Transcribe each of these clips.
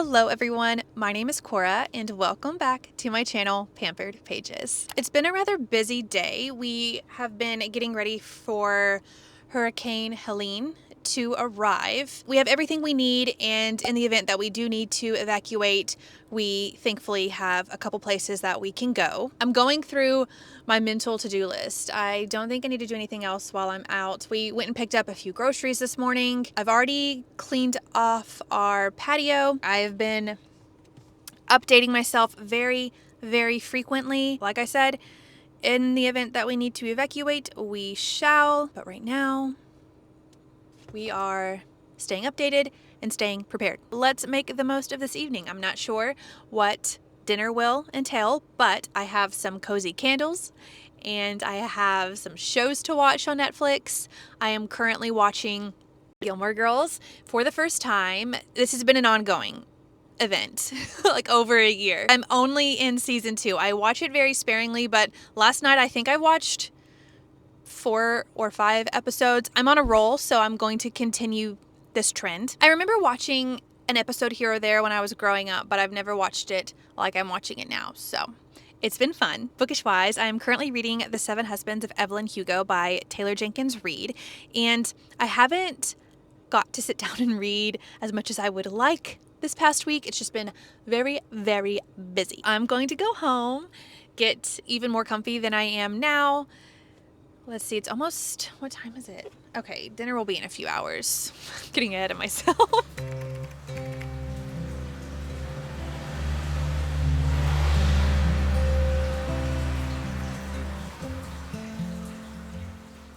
Hello everyone, my name is Cora and welcome back to my channel, Pampered Pages. It's been a rather busy day. We have been getting ready for Hurricane Helene to arrive. We have everything we need, and in the event that we do need to evacuate, we thankfully have a couple places that we can go. I'm going through my mental to-do list. I don't think I need to do anything else while I'm out. We went and picked up a few groceries this morning. I've already cleaned off our patio. I've been updating myself very frequently. Like I said, in the event that we need to evacuate, we shall. But right now, we are staying updated and staying prepared. Let's make the most of this evening. I'm not sure what dinner will entail, but I have some cozy candles and I have some shows to watch on Netflix. I am currently watching Gilmore Girls for the first time. This has been an ongoing event, like over a year. I'm only in season 2. I watch it very sparingly, but last night I think I watched 4 or 5 episodes. I'm on a roll, so I'm going to continue this trend. I remember watching an episode here or there when I was growing up, but I've never watched it like I'm watching it now, so it's been fun. Bookish wise, I am currently reading The 7 Husbands of Evelyn Hugo by Jenkins Reid, and I haven't got to sit down and read as much as I would like this past week. It's just been very busy. I'm going to go home, get even more comfy than I am now. Let's see, it's almost, what time is it? Okay, dinner will be in a few hours. Getting ahead of myself.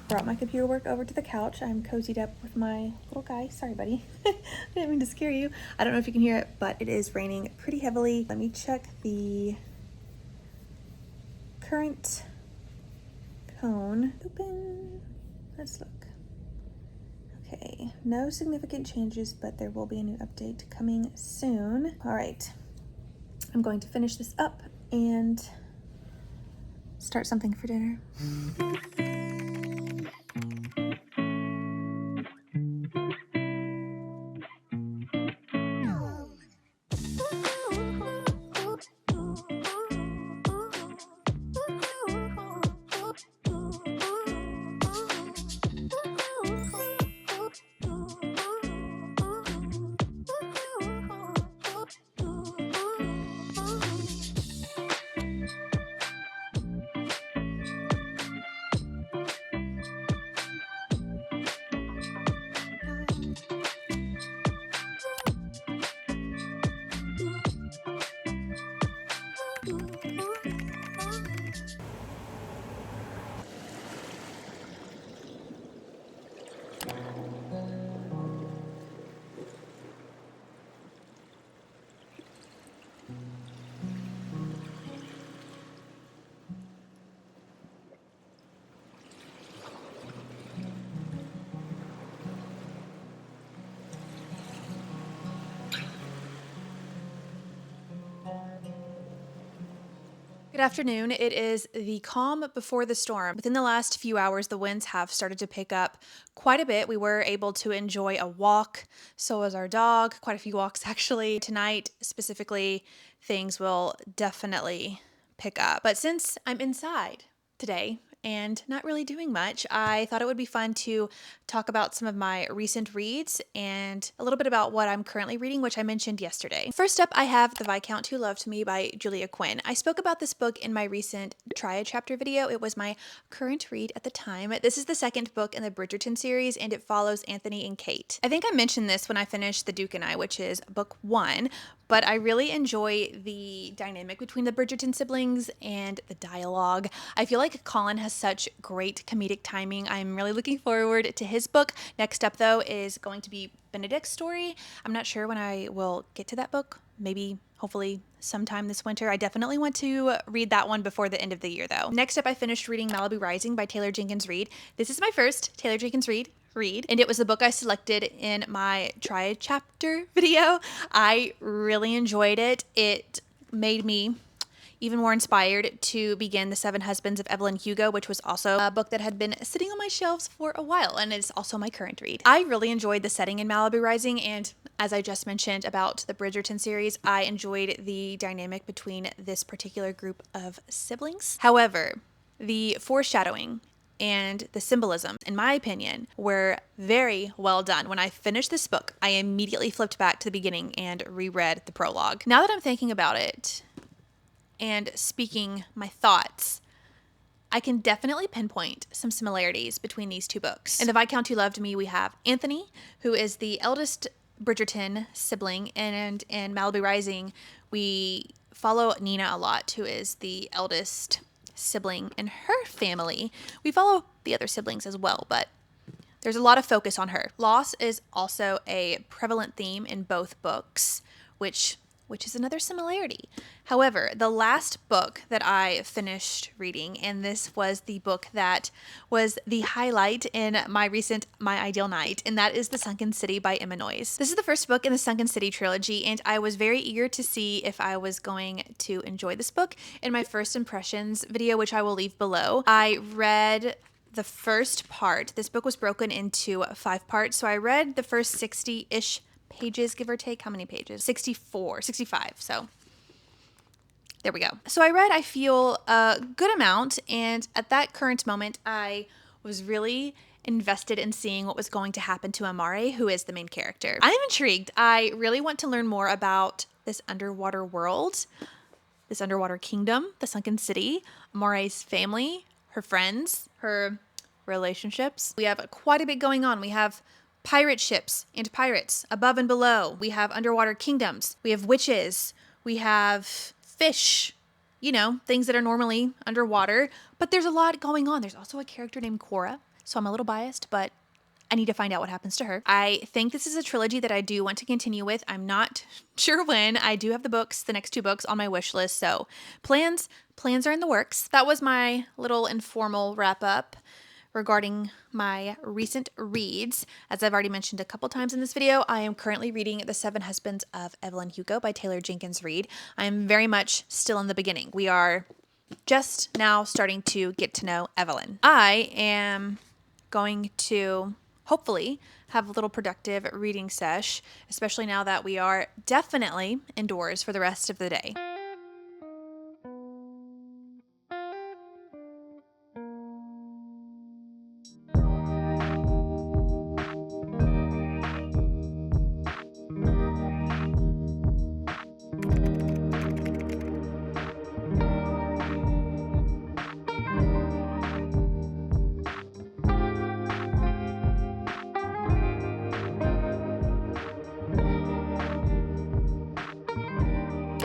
Brought my computer work over to the couch. I'm cozied up with my little guy. Sorry, buddy. I didn't mean to scare you. I don't know if you can hear it, but it is raining pretty heavily. Let me check the current cone. Open. Let's look. Okay, no significant changes, but there will be a new update coming soon. All right, I'm going to finish this up and start something for dinner. Good afternoon. It is the calm before the storm. Within the last few hours, the winds have started to pick up quite a bit. We were able to enjoy a walk. So was our dog. Quite a few walks, actually. Tonight, specifically, things will definitely pick up. But since I'm inside today and not really doing much, I thought it would be fun to talk about some of my recent reads and a little bit about what I'm currently reading, which I mentioned yesterday. First up, I have The Viscount Who Loved Me by Julia Quinn. I spoke about this book in my recent Triad chapter video. It was my current read at the time. This is the second book in the Bridgerton series, and it follows Anthony and Kate. I think I mentioned this when I finished The Duke and I, which is book 1, but I really enjoy the dynamic between the Bridgerton siblings and the dialogue. I feel like Colin has such great comedic timing. I'm really looking forward to his book. Next up, though, is going to be Benedict's story. I'm not sure when I will get to that book. Maybe, hopefully, sometime this winter. I definitely want to read that one before the end of the year, though. Next up, I finished reading Malibu Rising by Jenkins Reid. This is my first Jenkins Reid, and it was the book I selected in my Triad chapter video. I really enjoyed it. It made me even more inspired to begin The 7 Husbands of Evelyn Hugo, which was also a book that had been sitting on my shelves for a while, and it's also my current read. I really enjoyed the setting in Malibu Rising, and As I just mentioned about the Bridgerton series, I enjoyed the dynamic between this particular group of siblings. However, the foreshadowing and the symbolism, in my opinion, were very well done. When I finished this book, I immediately flipped back to the beginning and reread the prologue. Now that I'm thinking about it and speaking my thoughts, I can definitely pinpoint some similarities between these two books. In The Viscount Who Loved Me, we have Anthony, who is the eldest Bridgerton sibling, and in Malibu Rising, we follow Nina a lot, who is the eldest sibling in her family. We follow the other siblings as well, but there's a lot of focus on her. Loss is also a prevalent theme in both books, which is another similarity. However, the last book that I finished reading, and this was the book that was the highlight in my recent My Ideal Night, and that is The Sunken City by Emma Noyes. This is the first book in the Sunken City trilogy, and I was very eager to see if I was going to enjoy this book. In my first impressions video, which I will leave below, I read the first part. This book was broken into 5 parts, so I read the first 60-ish pages, give or take. How many pages? 65. So there we go. So I read, I feel, a good amount, and at that current moment, I was really invested in seeing what was going to happen to Amare, who is the main character. I am intrigued. I really want to learn more about this underwater world, this underwater kingdom, the Sunken City, Amare's family, her friends, her relationships. We have quite a bit going on. We have pirate ships and pirates above and below. We have underwater kingdoms. We have witches. We have fish, you know, things that are normally underwater, but there's a lot going on. There's also a character named Cora, so I'm a little biased, but I need to find out what happens to her. I think this is a trilogy that I do want to continue with. I'm not sure when. I do have the books, the next 2 books on my wish list, so plans are in the works. That was my little informal wrap up regarding my recent reads. As I've already mentioned a couple times in this video, I am currently reading The 7 Husbands of Evelyn Hugo by Jenkins Reid. I am very much still in the beginning. We are just now starting to get to know Evelyn. I am going to hopefully have a little productive reading sesh, especially now that we are definitely indoors for the rest of the day.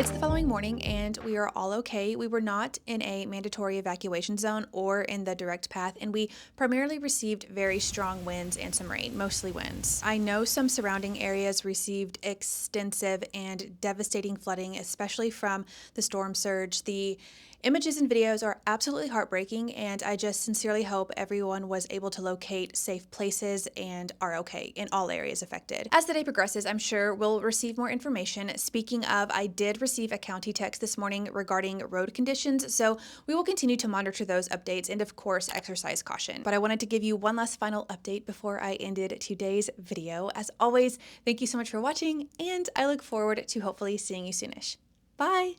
It's the following morning and we are all okay. We were not in a mandatory evacuation zone or in the direct path, and we primarily received very strong winds and some rain, mostly winds. I know some surrounding areas received extensive and devastating flooding, especially from the storm surge. The images and videos are absolutely heartbreaking, and I just sincerely hope everyone was able to locate safe places and are okay in all areas affected. As the day progresses, I'm sure we'll receive more information. Speaking of, I did receive a county text this morning regarding road conditions, so we will continue to monitor those updates and of course exercise caution. But I wanted to give you one last final update before I ended today's video. As always, thank you so much for watching, and I look forward to hopefully seeing you soonish. Bye!